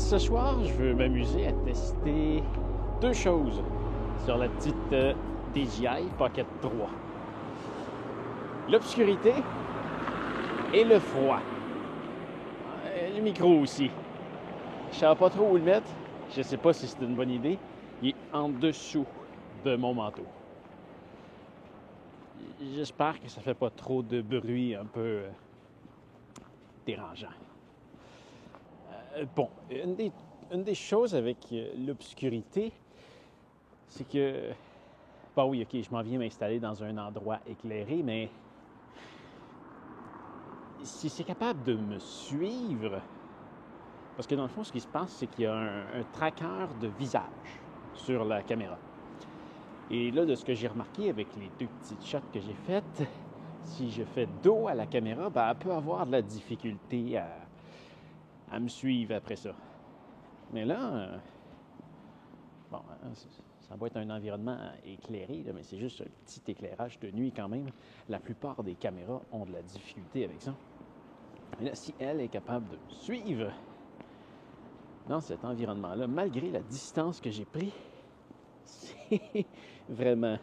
Ce soir, je veux m'amuser à tester deux choses sur la petite DJI Pocket 3. L'obscurité et le froid. Le micro aussi. Je ne savais pas trop où le mettre. Je ne sais pas si c'est une bonne idée. Il est en dessous de mon manteau. J'espère que ça ne fait pas trop de bruit un peu dérangeant. Bon, une des choses avec l'obscurité, c'est que... Bon oui, ok, je m'en viens m'installer dans un endroit éclairé, mais si c'est capable de me suivre, parce que dans le fond, ce qui se passe, c'est qu'il y a un tracker de visage sur la caméra. Et là, de ce que j'ai remarqué avec les deux petites shots que j'ai faites, si je fais dos à la caméra, ben, elle peut avoir de la difficulté à me suivre après ça. Mais là, bon, ça va être un environnement éclairé, là, mais c'est juste un petit éclairage de nuit quand même. La plupart des caméras ont de la difficulté avec ça. Mais là, si elle est capable de me suivre dans cet environnement-là, malgré la distance que j'ai prise, c'est vraiment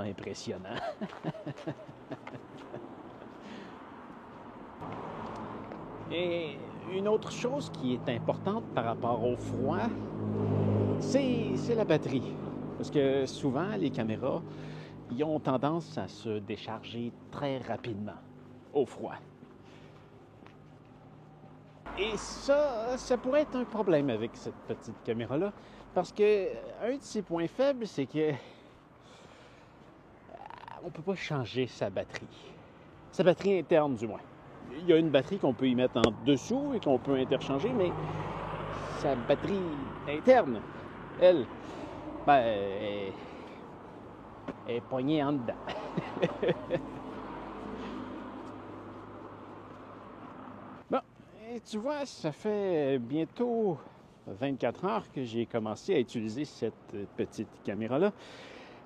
impressionnant. Et une autre chose qui est importante par rapport au froid, c'est la batterie. Parce que souvent, les caméras, ils ont tendance à se décharger très rapidement au froid. Et ça pourrait être un problème avec cette petite caméra-là. Parce que un de ses points faibles, c'est que on ne peut pas changer sa batterie. Sa batterie interne, du moins. Il y a une batterie qu'on peut y mettre en dessous et qu'on peut interchanger, mais sa batterie interne, elle, elle est poignée en dedans. Bon, et tu vois, ça fait bientôt 24 heures que j'ai commencé à utiliser cette petite caméra-là.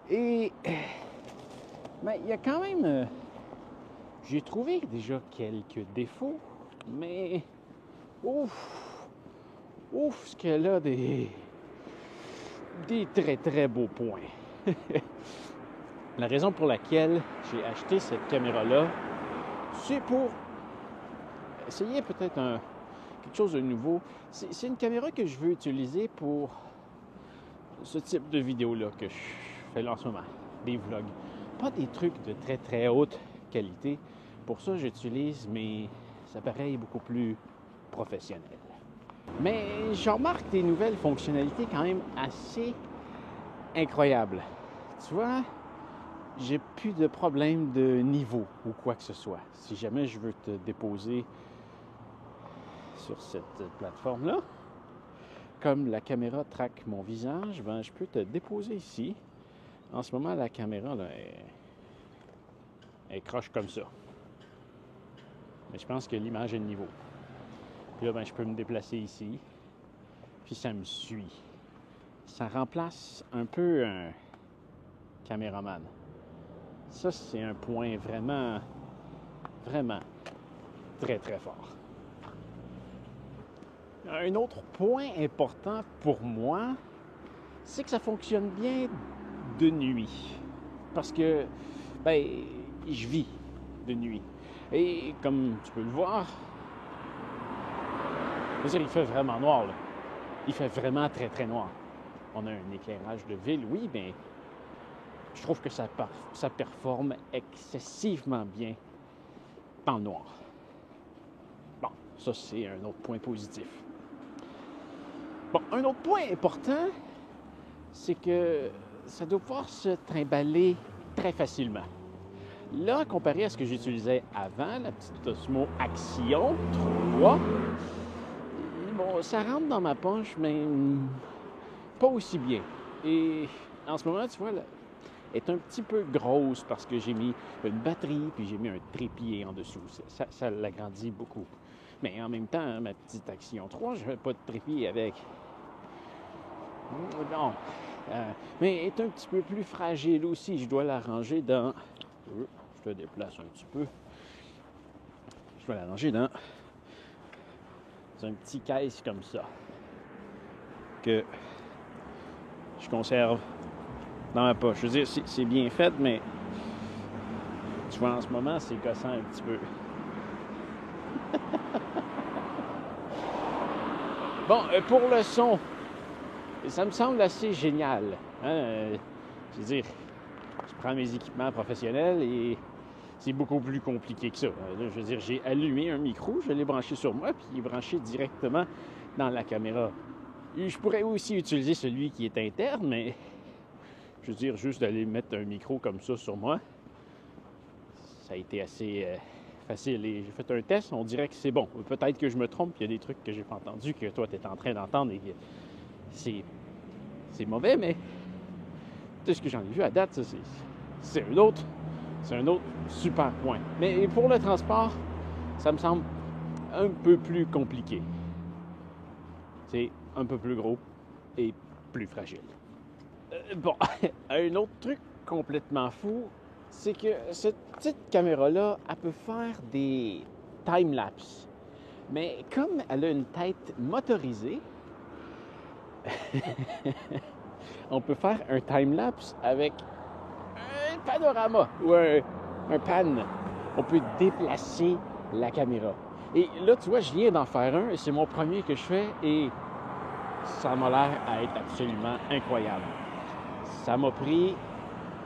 Et il y a quand même... j'ai trouvé déjà quelques défauts, mais ce qu'elle a des très très beaux points. La raison pour laquelle j'ai acheté cette caméra-là, c'est pour essayer peut-être quelque chose de nouveau. C'est une caméra que je veux utiliser pour ce type de vidéo-là que je fais là en ce moment, des vlogs. Pas des trucs de très très haute qualité. Pour ça, j'utilise mes appareils beaucoup plus professionnels. Mais je remarque des nouvelles fonctionnalités quand même assez incroyables. Tu vois, j'ai plus de problème de niveau ou quoi que ce soit. Si jamais je veux te déposer sur cette plateforme-là, comme la caméra traque mon visage, ben, je peux te déposer ici. En ce moment, la caméra, là, elle croche comme ça. Mais je pense que l'image est de niveau. Puis là, ben, je peux me déplacer ici. Puis ça me suit. Ça remplace un peu un caméraman. Ça, c'est un point vraiment très, très fort. Un autre point important pour moi, c'est que ça fonctionne bien de nuit. Parce que, je vis de nuit. Et comme tu peux le voir, je veux dire, il fait vraiment noir, là. Il fait vraiment très, très noir. On a un éclairage de ville, oui, mais je trouve que ça performe excessivement bien dans le noir. Bon, ça, c'est un autre point positif. Bon, un autre point important, c'est que ça doit pouvoir se trimballer très facilement. Là, comparé à ce que j'utilisais avant, la petite Osmo Action 3, bon, ça rentre dans ma poche, mais pas aussi bien. Et en ce moment, tu vois, elle est un petit peu grosse parce que j'ai mis une batterie puis j'ai mis un trépied en dessous. Ça l'agrandit beaucoup. Mais en même temps, ma petite Action 3, je n'avais pas de trépied avec. Non. Mais elle est un petit peu plus fragile aussi. Je dois la ranger dans... Je te déplace un petit peu. Je dois la ranger dans dans un petit caisse comme ça que je conserve dans ma poche. Je veux dire, c'est bien fait, mais tu vois, en ce moment, c'est gossant un petit peu. Bon, pour le son, ça me semble assez génial. Hein? Je veux dire, je prends mes équipements professionnels et c'est beaucoup plus compliqué que ça. Je veux dire, j'ai allumé un micro, je l'ai branché sur moi, puis il est branché directement dans la caméra. Et je pourrais aussi utiliser celui qui est interne, mais je veux dire, juste d'aller mettre un micro comme ça sur moi, ça a été assez facile. Et j'ai fait un test, on dirait que c'est bon. Peut-être que je me trompe, il y a des trucs que j'ai pas entendus, que toi, tu es en train d'entendre et que c'est mauvais, mais tout ce que j'en ai vu à date, ça, c'est un autre super point. Mais pour le transport, ça me semble un peu plus compliqué. C'est un peu plus gros et plus fragile. Bon, un autre truc complètement fou, c'est que cette petite caméra-là, elle peut faire des time-lapse. Mais comme elle a une tête motorisée, on peut faire un time-lapse avec un panorama ou un pan. On peut déplacer la caméra. Et là, tu vois, je viens d'en faire un et c'est mon premier que je fais et ça m'a l'air à être absolument incroyable. Ça m'a pris...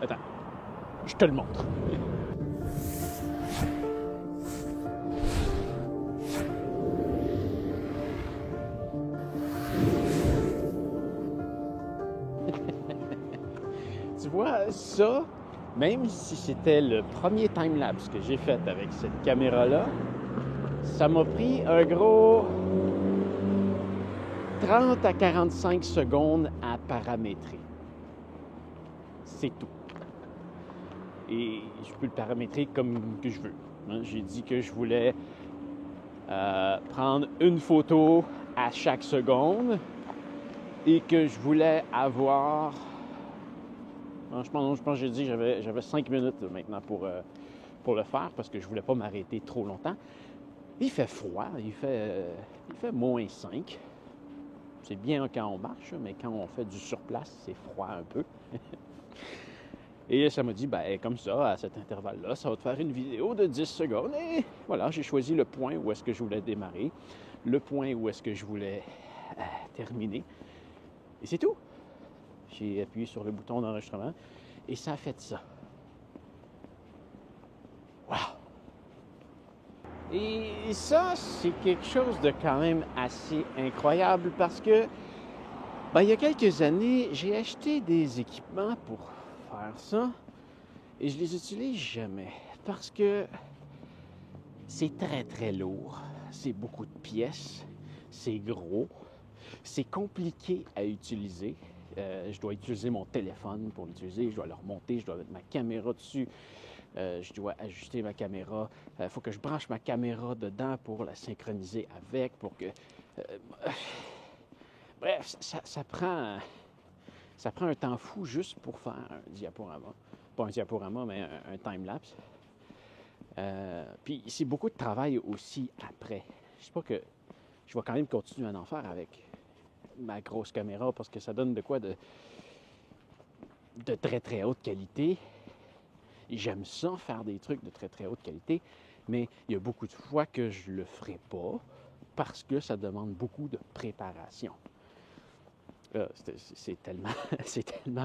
Attends, je te le montre. Tu vois, ça, même si c'était le premier time-lapse que j'ai fait avec cette caméra-là, ça m'a pris un gros 30 à 45 secondes à paramétrer. C'est tout. Et je peux le paramétrer comme que je veux. J'ai dit que je voulais prendre une photo à chaque seconde et que je voulais avoir... Je pense que j'ai dit que j'avais 5 minutes maintenant pour le faire parce que je voulais pas m'arrêter trop longtemps. Il fait froid, il fait -5. C'est bien quand on marche, mais quand on fait du surplace, c'est froid un peu. Et ça m'a dit, ben comme ça, à cet intervalle-là, ça va te faire une vidéo de 10 secondes. Et voilà, j'ai choisi le point où est-ce que je voulais démarrer, le point où est-ce que je voulais terminer. Et c'est tout. J'ai appuyé sur le bouton d'enregistrement et ça a fait ça. Wow! Et ça, c'est quelque chose de quand même assez incroyable parce que, il y a quelques années, j'ai acheté des équipements pour faire ça et je les utilise jamais parce que c'est très très lourd, c'est beaucoup de pièces, c'est gros, c'est compliqué à utiliser. Je dois utiliser mon téléphone pour l'utiliser, je dois le remonter, je dois mettre ma caméra dessus, je dois ajuster ma caméra. Il faut que je branche ma caméra dedans pour la synchroniser avec, pour que... bref, ça prend un temps fou juste pour faire un diaporama. Pas un diaporama, mais un time-lapse. Puis c'est beaucoup de travail aussi après. Je sais pas que je vais quand même continuer à en faire avec ma grosse caméra parce que ça donne de quoi de très très haute qualité. Et j'aime ça, faire des trucs de très très haute qualité, mais il y a beaucoup de fois que je le ferai pas parce que ça demande beaucoup de préparation. C'est tellement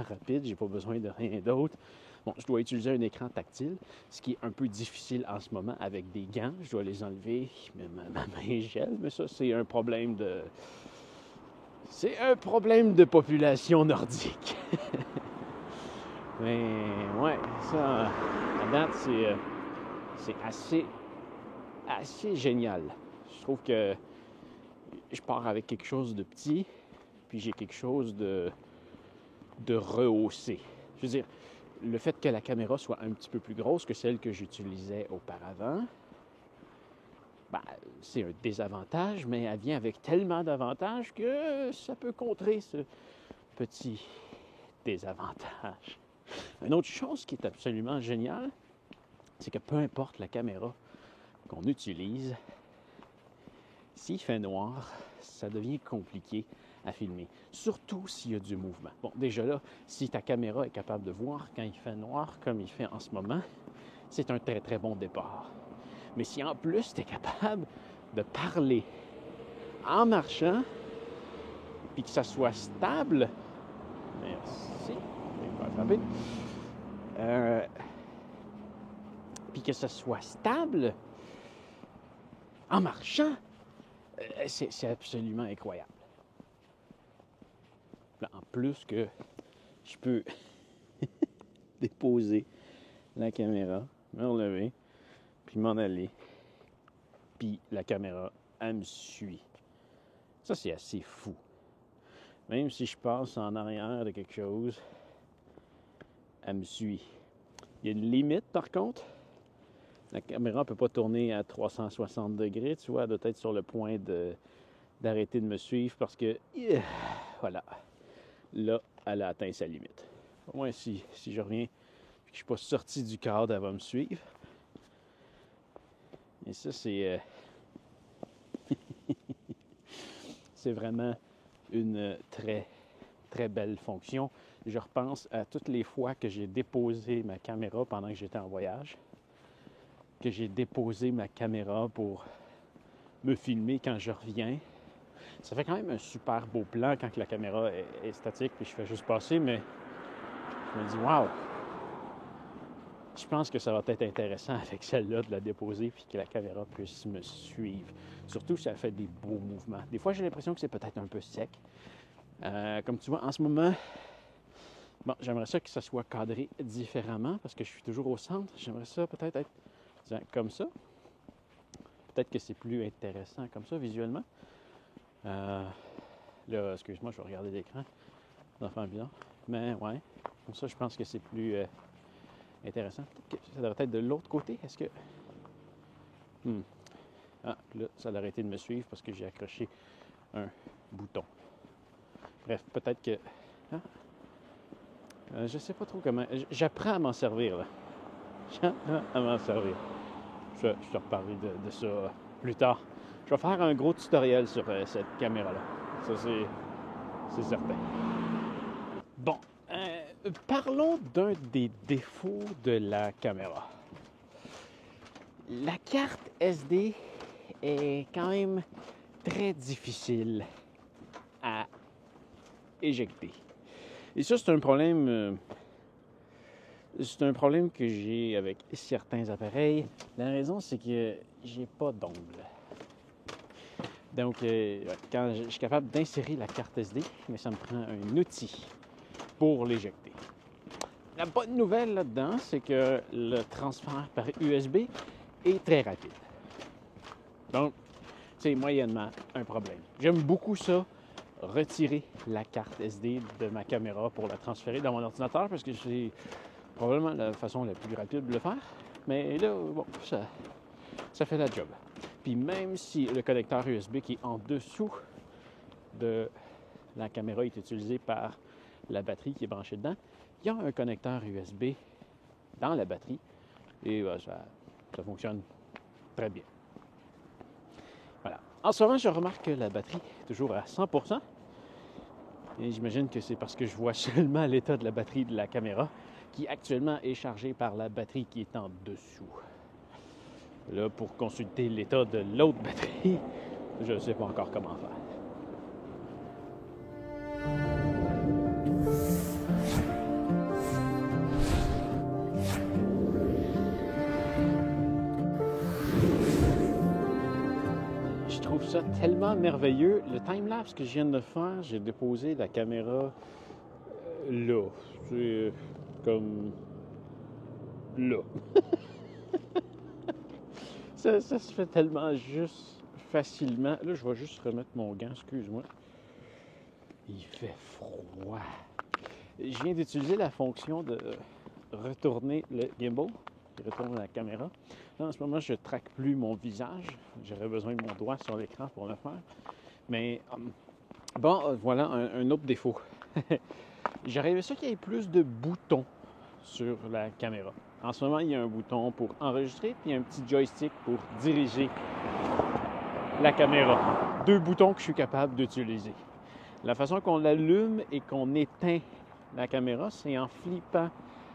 rapide, j'ai pas besoin de rien d'autre. Bon, je dois utiliser un écran tactile, ce qui est un peu difficile en ce moment avec des gants. Je dois les enlever, ma main gèle, mais ça, c'est un problème de... C'est un problème de population nordique. Mais ouais, ça, à date, c'est assez génial. Je trouve que je pars avec quelque chose de petit, puis j'ai quelque chose de rehaussé. Je veux dire, le fait que la caméra soit un petit peu plus grosse que celle que j'utilisais auparavant, c'est un désavantage, mais elle vient avec tellement d'avantages que ça peut contrer ce petit désavantage. Une autre chose qui est absolument géniale, c'est que peu importe la caméra qu'on utilise, s'il fait noir, ça devient compliqué à filmer, surtout s'il y a du mouvement. Bon, déjà là, si ta caméra est capable de voir quand il fait noir, comme il fait en ce moment, c'est un très, très bon départ. Mais si en plus, tu es capable de parler en marchant, puis que ça soit stable, merci, je vais pas attraper, puis que ça soit stable en marchant, c'est absolument incroyable. En plus que je peux déposer la caméra, me relever, puis m'en aller, puis la caméra, elle me suit. Ça, c'est assez fou. Même si je passe en arrière de quelque chose, elle me suit. Il y a une limite, par contre. La caméra ne peut pas tourner à 360 degrés, tu vois, elle doit être sur le point d'arrêter de me suivre parce que, voilà, là, elle a atteint sa limite. Au moins, si je reviens et que je ne suis pas sorti du cadre, elle va me suivre. Et ça, c'est c'est vraiment une très, très belle fonction. Je repense à toutes les fois que j'ai déposé ma caméra pendant que j'étais en voyage, que j'ai déposé ma caméra pour me filmer quand je reviens. Ça fait quand même un super beau plan quand la caméra est statique et je fais juste passer, mais je me dis, wow! Je pense que ça va être intéressant avec celle-là de la déposer puis que la caméra puisse me suivre. Surtout si elle fait des beaux mouvements. Des fois, j'ai l'impression que c'est peut-être un peu sec. Comme tu vois, en ce moment, bon, j'aimerais ça que ça soit cadré différemment parce que je suis toujours au centre. J'aimerais ça peut-être être comme ça. Peut-être que c'est plus intéressant comme ça visuellement. Là, excuse-moi, je vais regarder l'écran d'enfant bidon. Mais ouais, comme ça, je pense que c'est plus intéressant. Peut-être que ça devrait être de l'autre côté. Est-ce que... Ah, là, ça a arrêté de me suivre parce que j'ai accroché un bouton. Bref, peut-être que... je sais pas trop comment... J'apprends à m'en servir, là. J'apprends à m'en servir. Je te reparlerai de ça plus tard. Je vais faire un gros tutoriel sur cette caméra-là. Ça, c'est certain. Bon, parlons d'un des défauts de la caméra. La carte SD est quand même très difficile à éjecter. Et ça, c'est un problème... c'est un problème que j'ai avec certains appareils. La raison, c'est que j'ai pas d'ongle. Donc, quand je suis capable d'insérer la carte SD, mais ça me prend un outil pour l'éjecter. La bonne nouvelle là-dedans, c'est que le transfert par USB est très rapide. Donc, c'est moyennement un problème. J'aime beaucoup ça, retirer la carte SD de ma caméra pour la transférer dans mon ordinateur parce que c'est probablement la façon la plus rapide de le faire. Mais là, bon, ça fait la job. Puis même si le connecteur USB qui est en dessous de la caméra est utilisé par la batterie qui est branchée dedans, il y a un connecteur USB dans la batterie et ça fonctionne très bien. Voilà. En ce moment, je remarque que la batterie est toujours à 100%. Et j'imagine que c'est parce que je vois seulement l'état de la batterie de la caméra qui actuellement est chargée par la batterie qui est en dessous. Là, pour consulter l'état de l'autre batterie, je ne sais pas encore comment faire. Je trouve ça tellement merveilleux. Le time-lapse que je viens de faire, j'ai déposé la caméra là. C'est comme là. Ça se fait tellement juste facilement. Là, je vais juste remettre mon gant, excuse-moi. Il fait froid. Je viens d'utiliser la fonction de retourner le gimbal, qui retourne la caméra. Là, en ce moment, je ne traque plus mon visage. J'aurais besoin de mon doigt sur l'écran pour le faire. Mais bon, voilà un autre défaut. J'aurais aimé ça qu'il y ait plus de boutons sur la caméra. En ce moment, il y a un bouton pour enregistrer, puis un petit joystick pour diriger la caméra. 2 boutons que je suis capable d'utiliser. La façon qu'on l'allume et qu'on éteint la caméra, c'est en flippant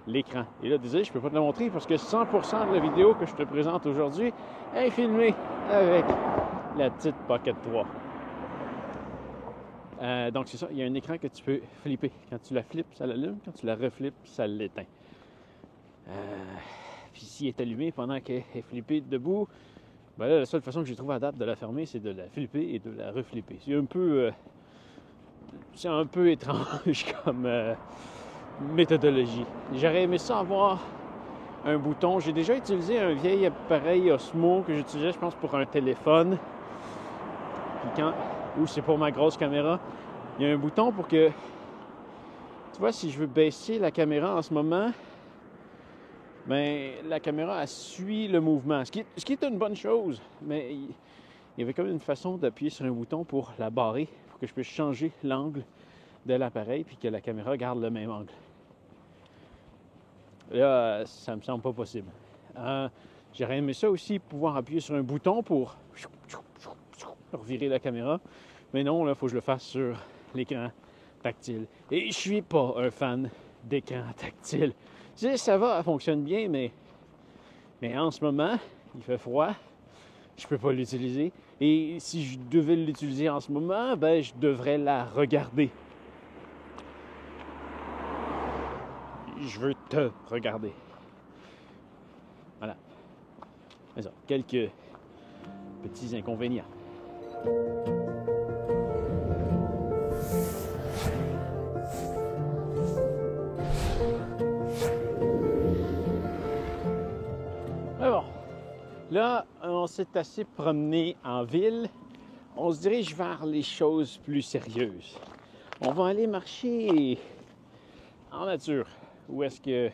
l'écran. Et là, désolé, je ne peux pas te le montrer parce que 100% de la vidéo que je te présente aujourd'hui est filmée avec la petite Pocket 3. Donc c'est ça, il y a un écran que tu peux flipper. Quand tu la flippes, ça l'allume. Quand tu la reflippes, ça l'éteint. Puis s'il est allumé pendant qu'elle est flippée debout, ben là, la seule façon que j'ai trouvé à date de la fermer, c'est de la flipper et de la reflipper. C'est un peu étrange comme méthodologie. J'aurais aimé ça avoir un bouton. J'ai déjà utilisé un vieil appareil Osmo que j'utilisais, je pense, pour un téléphone. Puis ou c'est pour ma grosse caméra, il y a un bouton pour que, tu vois, si je veux baisser la caméra en ce moment, ben la caméra, elle suit le mouvement, ce qui est une bonne chose, mais il y avait comme une façon d'appuyer sur un bouton pour la barrer, pour que je puisse changer l'angle de l'appareil, puis que la caméra garde le même angle. Là, ça me semble pas possible. J'aurais aimé ça aussi, pouvoir appuyer sur un bouton pour revirer la caméra. Mais non, là, il faut que je le fasse sur l'écran tactile. Et je suis pas un fan d'écran tactile. Tu sais, ça va, ça fonctionne bien, mais en ce moment, il fait froid. Je peux pas l'utiliser. Et si je devais l'utiliser en ce moment, ben, je devrais la regarder. Je veux te regarder. Voilà. C'est ça. Quelques petits inconvénients. Mais bon, là, on s'est assez promené en ville. On se dirige vers les choses plus sérieuses. On va aller marcher en nature. Où est-ce que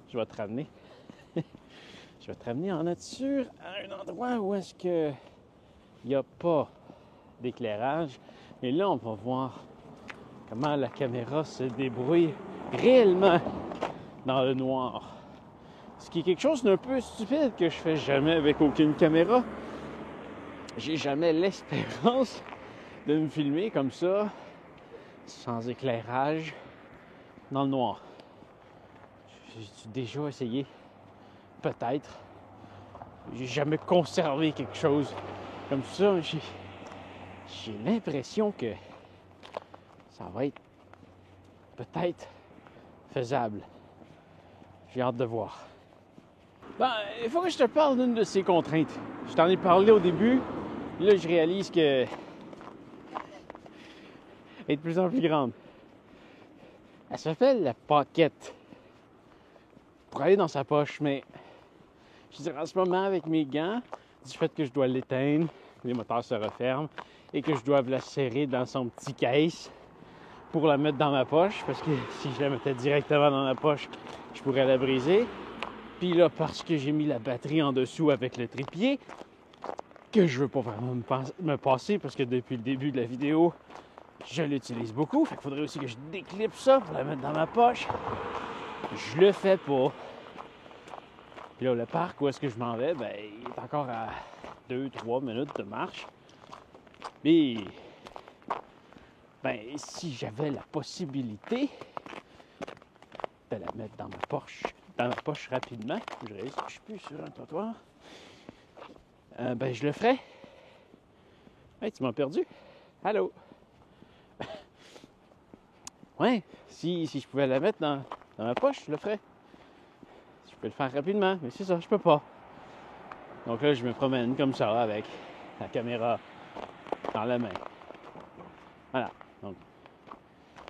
je vais te ramener? Je vais te ramener en nature à un endroit où est-ce que il n'y a pas d'éclairage. Et là, on va voir comment la caméra se débrouille réellement dans le noir. Ce qui est quelque chose d'un peu stupide que je fais jamais avec aucune caméra. J'ai jamais l'espérance de me filmer comme ça, sans éclairage, dans le noir. J'ai déjà essayé, peut-être. J'ai jamais conservé quelque chose comme ça. J'ai l'impression que ça va être peut-être faisable. J'ai hâte de voir. Ben, il faut que je te parle d'une de ces contraintes. Je t'en ai parlé au début. Là, je réalise que elle est de plus en plus grande. Elle s'appelle la Pocket. Pour aller dans sa poche, mais je dirais en ce moment avec mes gants, du fait que je dois l'éteindre, les moteurs se referment, et que je dois la serrer dans son petit case pour la mettre dans ma poche, parce que si je la mettais directement dans ma poche, je pourrais la briser. Puis là, parce que j'ai mis la batterie en dessous avec le trépied, que je veux pas vraiment me passer, parce que depuis le début de la vidéo, je l'utilise beaucoup. Fait qu'il faudrait aussi que je déclipe ça pour la mettre dans ma poche. Je le fais pas. Puis là, le parc où est-ce que je m'en vais, ben, il est encore à 2-3 minutes de marche. Mais, ben, si j'avais la possibilité de la mettre dans ma poche rapidement, je réalise que je suis plus sur un trottoir, ben, je le ferais. Hey, tu m'as perdu? Allô? Ouais, si je pouvais la mettre dans ma poche, je le ferais. Je peux le faire rapidement, mais c'est ça, je peux pas. Donc là, je me promène comme ça avec la caméra dans la main. Voilà. Donc,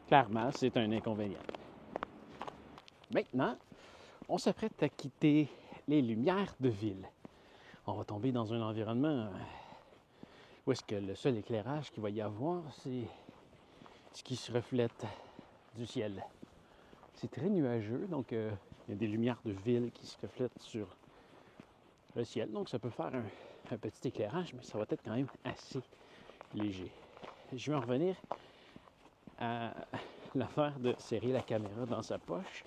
clairement, c'est un inconvénient. Maintenant, on s'apprête à quitter les lumières de ville. On va tomber dans un environnement où est-ce que le seul éclairage qu'il va y avoir, c'est ce qui se reflète du ciel. C'est très nuageux, donc il y a des lumières de ville qui se reflètent sur le ciel. Donc ça peut faire un petit éclairage, mais ça va être quand même assez léger. Je vais en revenir à l'affaire de serrer la caméra dans sa poche,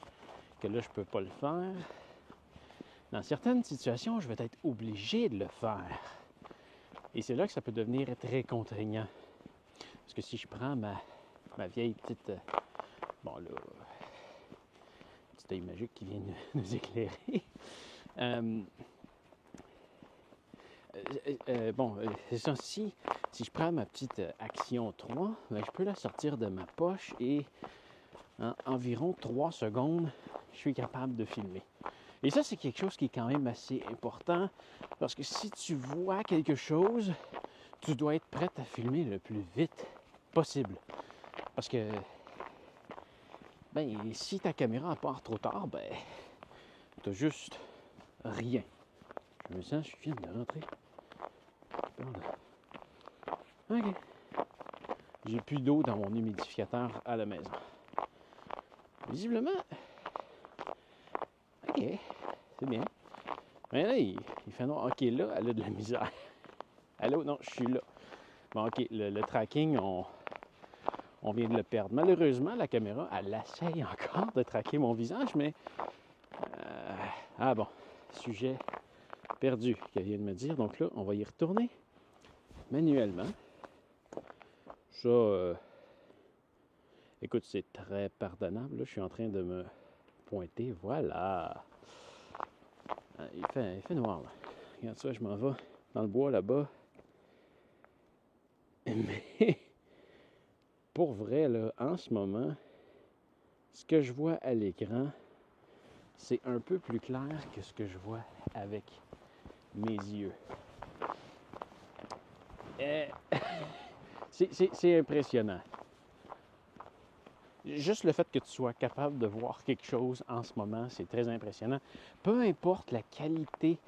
que là je peux pas le faire. Dans certaines situations, je vais être obligé de le faire. Et c'est là que ça peut devenir très contraignant. Parce que si je prends ma vieille petite... bon là, petit œil magique qui vient de nous éclairer. C'est ça. Si je prends ma petite Action 3, ben, je peux la sortir de ma poche et en environ 3 secondes, je suis capable de filmer. Et ça, c'est quelque chose qui est quand même assez important parce que si tu vois quelque chose, tu dois être prête à filmer le plus vite possible. Parce que, ben, si ta caméra part trop tard, ben, t'as juste rien. Je me sens, je viens de rentrer. OK. J'ai plus d'eau dans mon humidificateur à la maison. Visiblement, OK, c'est bien. Mais là, il fait noir. OK, là, elle a de la misère. Allô? Non, je suis là. Bon, OK, le tracking, on vient de le perdre. Malheureusement, la caméra, elle essaye encore de traquer mon visage, mais... ah bon, sujet perdu, qu'elle vient de me dire. Donc là, on va y retourner manuellement. Ça, écoute, c'est très pardonnable. Là, je suis en train de me pointer. Voilà. Il fait noir, là. Regarde ça, je m'en vais dans le bois, là-bas. Mais, pour vrai, là, en ce moment, ce que je vois à l'écran, c'est un peu plus clair que ce que je vois avec mes yeux. C'est impressionnant. Juste le fait que tu sois capable de voir quelque chose en ce moment, c'est très impressionnant. Peu importe la qualité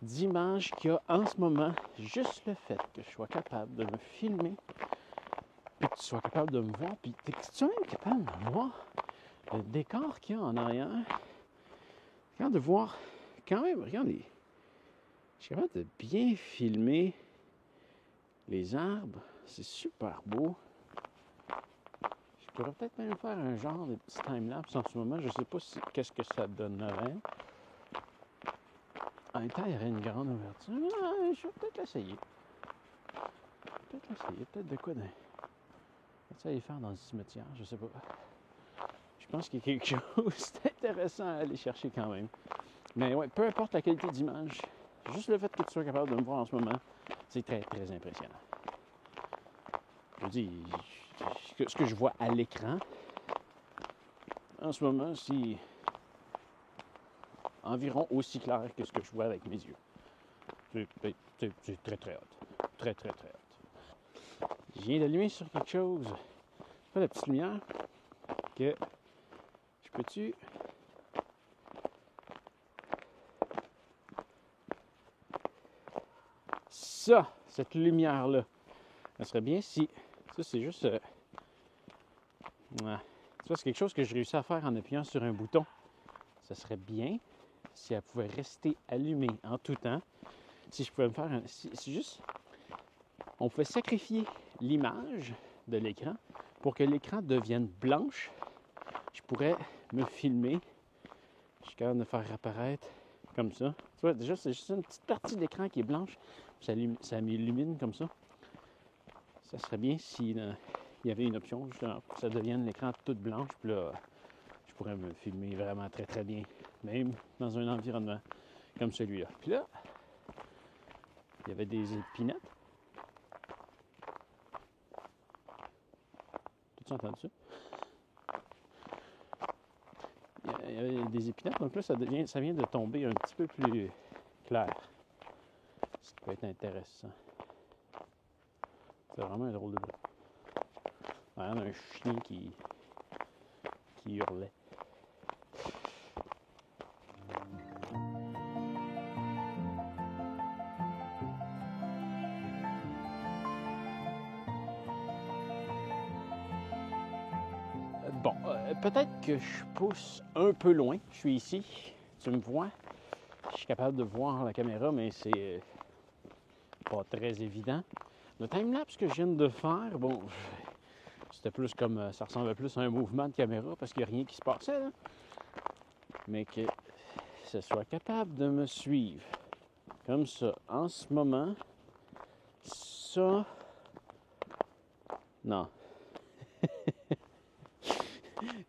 d'image qu'il y a en ce moment, juste le fait que je sois capable de me filmer, puis que tu sois capable de me voir, puis que tu sois même capable de voir le décor qu'il y a en arrière. Regarde de voir, quand même, regarde, je suis capable de bien filmer les arbres. C'est super beau. Je pourrais peut-être même faire un genre de petit time-lapse en ce moment. Je ne sais pas qu'est-ce que ça donnerait. En même temps, il y aurait une grande ouverture. Je vais peut-être l'essayer. Peut-être de quoi peut-être aller faire dans le cimetière, je sais pas. Je pense qu'il y a quelque chose d'intéressant à aller chercher quand même. Mais ouais, peu importe la qualité d'image, juste le fait que tu sois capable de me voir en ce moment, c'est très, très impressionnant. Je dis, ce que je vois à l'écran, en ce moment, c'est environ aussi clair que ce que je vois avec mes yeux. C'est très, très hot. Très, très, très hot. Je viens d'allumer sur quelque chose. C'est pas la petite lumière que je peux-tu... Ça, cette lumière-là, ça serait bien si... Ça, c'est juste... tu vois, c'est quelque chose que je réussis à faire en appuyant sur un bouton. Ça serait bien si elle pouvait rester allumée en tout temps. Si je pouvais me faire un... C'est juste... On pouvait sacrifier l'image de l'écran pour que l'écran devienne blanche. Je pourrais me filmer. Je suis capable de faire apparaître comme ça. Tu vois, déjà, c'est juste une petite partie de l'écran qui est blanche. Ça m'illumine comme ça. Ça serait bien s'il y avait une option justement pour que ça devienne l'écran toute blanche. Puis là, je pourrais me filmer vraiment très très bien. Même dans un environnement comme celui-là. Puis là, il y avait des épinettes. T'as-tu entendu ça? Il y avait des épinettes. Donc là, ça vient de tomber un petit peu plus clair. Ce qui peut être intéressant. C'est vraiment un drôle de bruit. Il y a un chien qui hurlait. Bon, peut-être que je pousse un peu loin. Je suis ici, tu me vois. Je suis capable de voir la caméra, mais c'est pas très évident. Le timelapse que je viens de faire, bon, c'était plus comme, ça ressemblait plus à un mouvement de caméra parce qu'il n'y a rien qui se passait, là. Mais que ce soit capable de me suivre comme ça en ce moment, Ça... Non.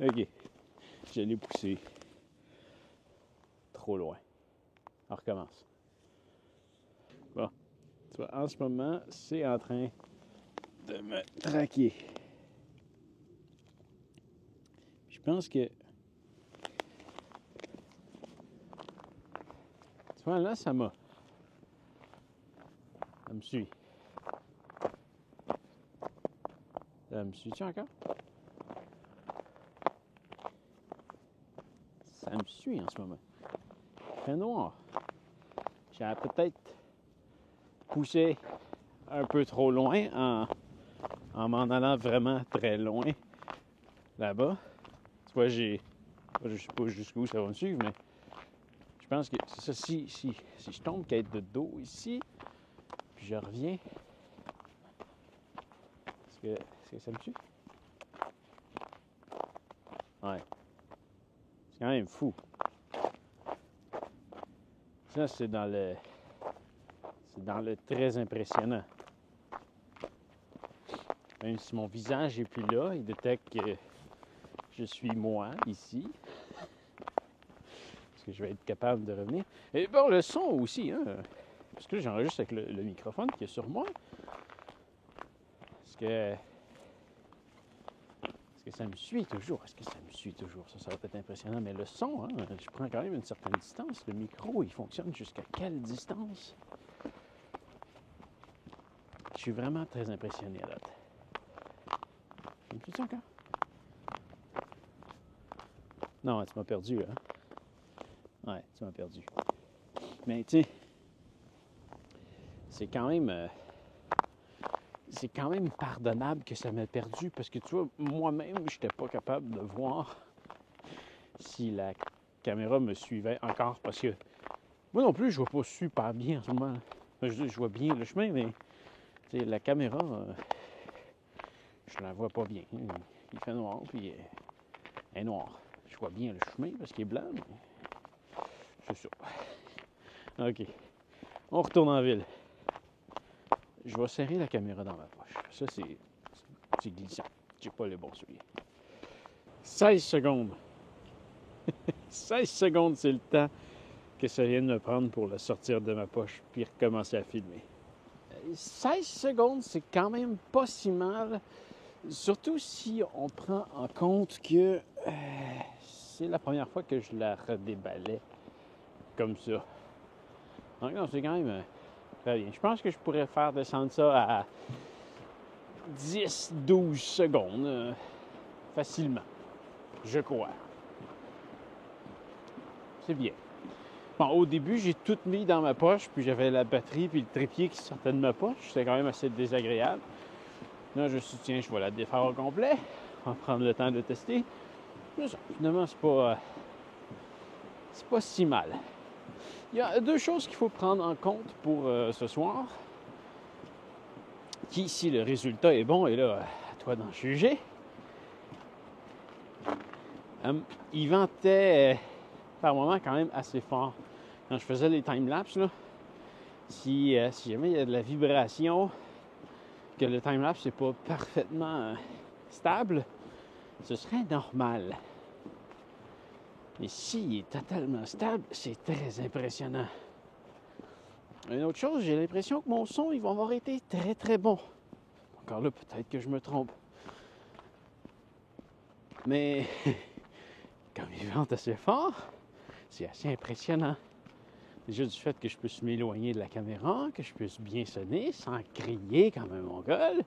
OK. Je l'ai poussé trop loin. On recommence. Bon. Tu vois, en ce moment, c'est en train de me traquer. Je pense que... Tu vois, là, ça me suit. Ça me suit-tu encore? Ça me suit en ce moment. Il fait noir. J'ai peut-être poussé un peu trop loin en m'en allant vraiment très loin là-bas. Tu vois, je sais pas jusqu'où ça va me suivre, mais je pense que c'est ça. Si je tombe quête de dos ici, puis je reviens, est-ce que ça me suit? Ouais. C'est quand même fou. Ça, c'est dans le très impressionnant. Même si mon visage n'est plus là, il détecte que je suis moi ici. Est-ce que je vais être capable de revenir? Et bon, le son aussi, hein? Parce que là, j'enregistre avec le microphone qui est sur moi. Est-ce que ça me suit toujours? Est-ce que ça me suit toujours? Ça va être impressionnant. Mais le son, hein, je prends quand même une certaine distance. Le micro, il fonctionne jusqu'à quelle distance? Je suis vraiment très impressionné à date. Me suis-tu encore? Non, tu m'as perdu, hein? Ouais, tu m'as perdu. Mais, tu sais, c'est quand même pardonnable que ça m'ait perdu parce que, tu vois, moi-même, je n'étais pas capable de voir si la caméra me suivait encore parce que moi non plus, je vois pas super bien en ce moment. Je vois bien le chemin, mais la caméra, je la vois pas bien. Il fait noir, puis elle est noire. Je vois bien le chemin parce qu'il est blanc, mais c'est ça. OK. On retourne en ville. Je vais serrer la caméra dans ma poche. Ça, c'est glissant. J'ai pas les bons souliers. 16 secondes. 16 secondes, c'est le temps que ça vient de me prendre pour le sortir de ma poche puis recommencer à filmer. 16 secondes, c'est quand même pas si mal. Surtout si on prend en compte que c'est la première fois que je la redéballais comme ça. Donc non, c'est quand même très bien. Je pense que je pourrais faire descendre ça à 10-12 secondes facilement. Je crois. C'est bien. Bon, au début, j'ai tout mis dans ma poche, puis j'avais la batterie puis le trépied qui sortait de ma poche. C'était quand même assez désagréable. Là, je me suis dit, tiens, je vais la défaire au complet. On va prendre le temps de tester. Mais ça, finalement, c'est pas si mal. Il y a deux choses qu'il faut prendre en compte pour ce soir. Qui, si le résultat est bon, et là, à toi d'en juger. Il ventait par moments quand même assez fort. Quand je faisais les time-lapse, là, si jamais il y a de la vibration, que le time-lapse n'est pas parfaitement stable, ce serait normal. Mais s'il est totalement stable, c'est très impressionnant. Une autre chose, j'ai l'impression que mon son, il va avoir été très très bon. Encore là, peut-être que je me trompe. Mais comme il vente assez fort, c'est assez impressionnant. Déjà du fait que je puisse m'éloigner de la caméra, que je puisse bien sonner sans crier comme un mongol.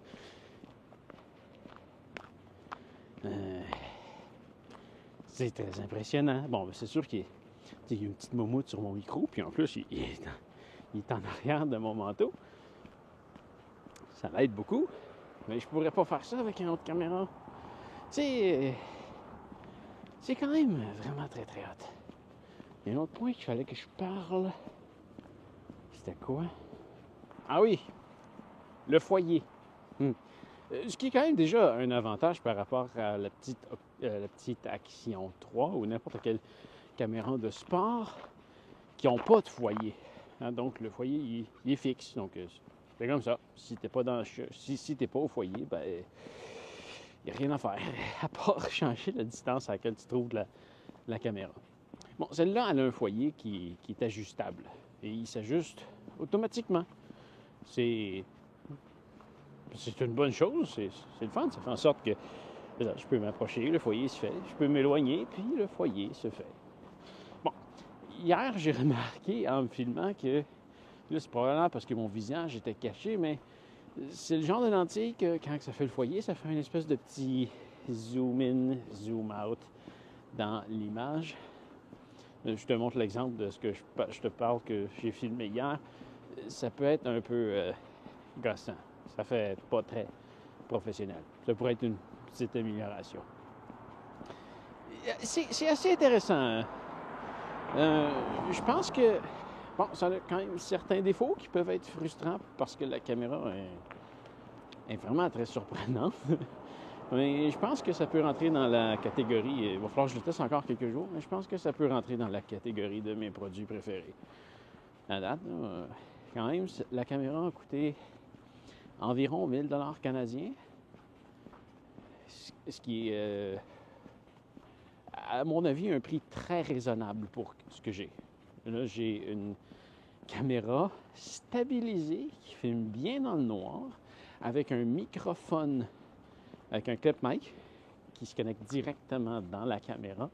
C'est très impressionnant. Bon, c'est sûr qu'il y a une petite moumoute sur mon micro, puis en plus, il est en arrière de mon manteau. Ça m'aide beaucoup, mais je pourrais pas faire ça avec une autre caméra. C'est quand même vraiment très très hot. Il y a un autre point qu'il fallait que je parle. C'était quoi? Ah oui, le foyer. Ce qui est quand même déjà un avantage par rapport à la petite Action 3 ou n'importe quelle caméra de sport qui n'ont pas de foyer. Hein, donc le foyer, il est fixe. Donc C'est comme ça. Si t'es pas si t'es pas au foyer, ben il n'y a rien à faire, à part changer la distance à laquelle tu trouves la caméra. Bon, celle-là, elle a un foyer qui est ajustable. Et il s'ajuste automatiquement. C'est une bonne chose, c'est le fun. Ça fait en sorte que je peux m'approcher, le foyer se fait. Je peux m'éloigner, puis le foyer se fait. Bon, hier, j'ai remarqué en me filmant que, là, c'est probablement parce que mon visage était caché, mais c'est le genre de lentille que quand ça fait le foyer, ça fait une espèce de petit zoom in, zoom out dans l'image. Je te montre l'exemple de ce que je te parle que j'ai filmé hier. Ça peut être un peu gossant. Ça fait pas très professionnel. Ça pourrait être une petite amélioration. C'est assez intéressant. Hein? Je pense que bon, ça a quand même certains défauts qui peuvent être frustrants parce que la caméra est vraiment très surprenante. Mais je pense que ça peut rentrer dans la catégorie, il va falloir que je le teste encore quelques jours, mais je pense que ça peut rentrer dans la catégorie de mes produits préférés. À date, là, quand même, la caméra a coûté environ 1000 $ canadiens, ce qui est, à mon avis, un prix très raisonnable pour ce que j'ai. Là, j'ai une caméra stabilisée qui filme bien dans le noir, avec un microphone, avec un clip mic qui se connecte directement dans la caméra.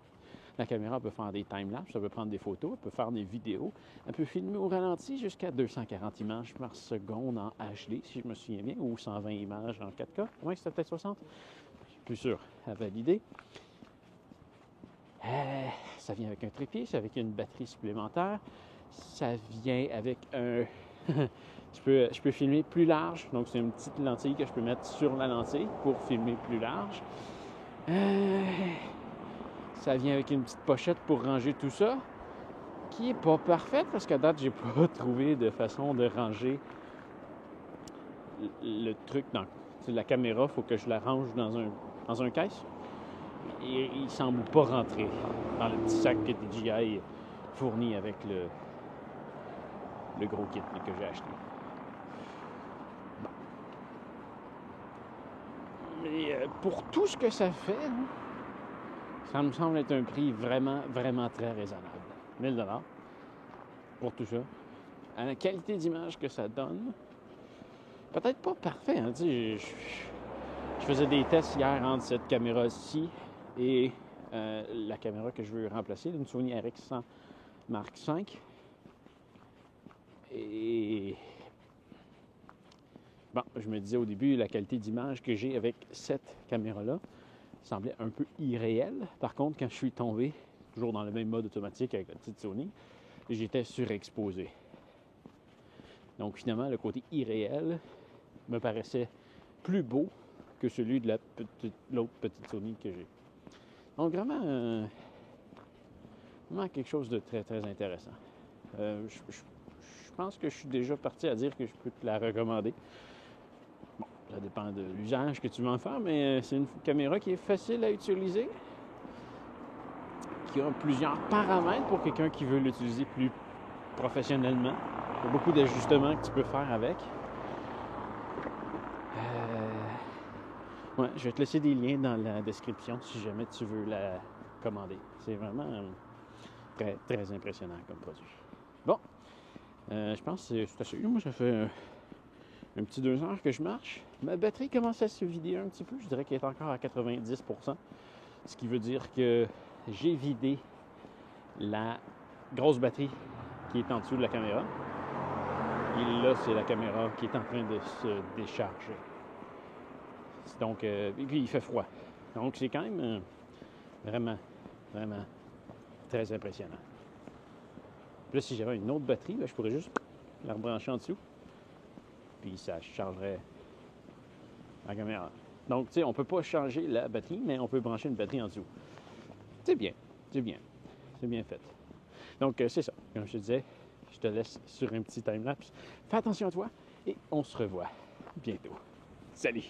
La caméra peut faire des time-lapse, elle peut prendre des photos, elle peut faire des vidéos, elle peut filmer au ralenti jusqu'à 240 images par seconde en HD, si je me souviens bien, ou 120 images en 4K. Ouais, c'était peut-être 60. Je suis plus sûr à valider. Ça vient avec un trépied, ça vient avec une batterie supplémentaire. Ça vient avec un... je peux filmer plus large, donc c'est une petite lentille que je peux mettre sur la lentille pour filmer plus large. Ça vient avec une petite pochette pour ranger tout ça, qui n'est pas parfaite parce qu'à date, j'ai pas trouvé de façon de ranger le truc dans la caméra. Il faut que je la range dans un caisse. Et il semble pas rentrer dans le petit sac que DJI fournit avec le gros kit que j'ai acheté. Bon. Mais pour tout ce que ça fait, ça me semble être un prix vraiment, vraiment très raisonnable. 1000 $ pour tout ça. À la qualité d'image que ça donne, peut-être pas parfait. Hein? Je faisais des tests hier entre cette caméra-ci et la caméra que je veux remplacer, une Sony RX100 Mark V. Et bon, je me disais au début, la qualité d'image que j'ai avec cette caméra-là semblait un peu irréelle. Par contre, quand je suis tombé, toujours dans le même mode automatique avec la petite Sony, j'étais surexposé. Donc finalement, le côté irréel me paraissait plus beau que celui de l'autre petite Sony que j'ai. Donc vraiment quelque chose de très, très intéressant. Je pense que je suis déjà parti à dire que je peux te la recommander. Bon, ça dépend de l'usage que tu veux en faire, mais c'est une caméra qui est facile à utiliser, qui a plusieurs paramètres pour quelqu'un qui veut l'utiliser plus professionnellement. Il y a beaucoup d'ajustements que tu peux faire avec. Ouais, je vais te laisser des liens dans la description si jamais tu veux la commander. C'est vraiment très, très impressionnant comme produit. Bon, je pense que c'est assez. Moi, ça fait un petit 2 heures que je marche. Ma batterie commence à se vider un petit peu. Je dirais qu'elle est encore à 90%. Ce qui veut dire que j'ai vidé la grosse batterie qui est en dessous de la caméra. Et là, c'est la caméra qui est en train de se décharger. Donc, et puis il fait froid. Donc, c'est quand même vraiment, vraiment très impressionnant. Puis là, si j'avais une autre batterie, là, je pourrais juste la rebrancher en dessous. Puis ça chargerait la caméra. Donc, tu sais, on ne peut pas changer la batterie, mais on peut brancher une batterie en dessous. C'est bien, c'est bien. C'est bien fait. Donc, c'est ça. Comme je te disais, je te laisse sur un petit time-lapse. Fais attention à toi et on se revoit bientôt. Salut!